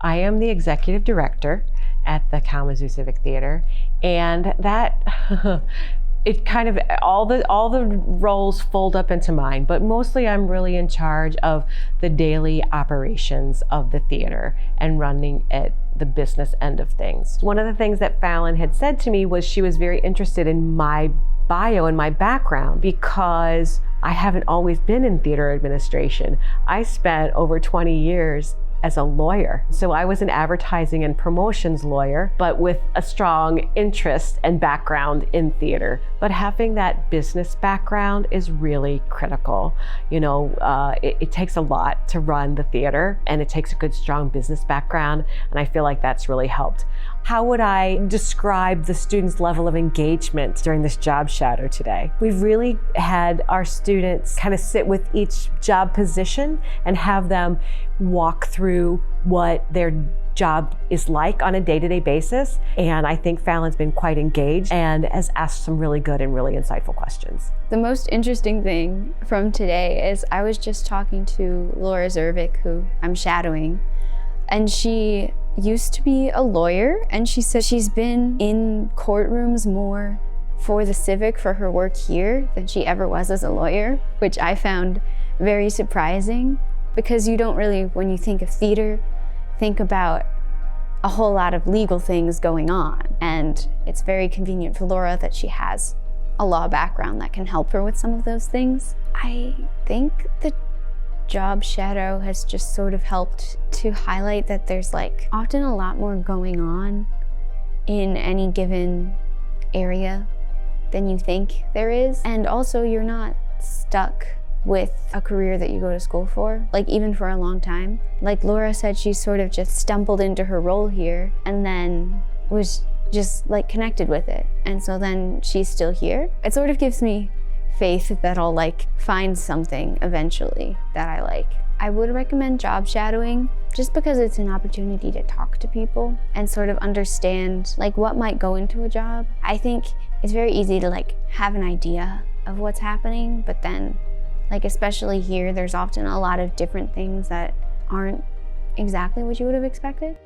I am the executive director at the Kalamazoo Civic Theatre, and that it kind of all the roles fold up into mine, but mostly I'm really in charge of the daily operations of the theater and running it, the business end of things. One of the things that Fallon had said to me was she was very interested in my bio and my background because I haven't always been in theater administration. I spent over 20 years as a lawyer. So I was an advertising and promotions lawyer, but with a strong interest and background in theater. But having that business background is really critical. You know, it takes a lot to run the theater, and it takes a good, strong business background, and I feel like that's really helped. How would I describe the students' level of engagement during this job shadow today? We've really had our students kind of sit with each job position and have them walk through what their job is like on a day-to-day basis. And I think Fallon's been quite engaged and has asked some really good and really insightful questions. The most interesting thing from today is I was just talking to Laura Civc, who I'm shadowing, and she used to be a lawyer, and she said she's been in courtrooms more for the Civic for her work here than she ever was as a lawyer, which I found very surprising because you don't really, when you think of theater, think about a whole lot of legal things going on. And it's very convenient for Laura that she has a law background that can help her with some of those things. I think the job shadow has just sort of helped to highlight that there's like often a lot more going on in any given area than you think there is. And also you're not stuck with a career that you go to school for, like even for a long time. Like Laura said, she sort of just stumbled into her role here and then was just like connected with it. And so then she's still here. It sort of gives me faith that I'll like find something eventually that I like. I would recommend job shadowing just because it's an opportunity to talk to people and sort of understand like what might go into a job. I think it's very easy to like have an idea of what's happening, but then like especially here, there's often a lot of different things that aren't exactly what you would have expected.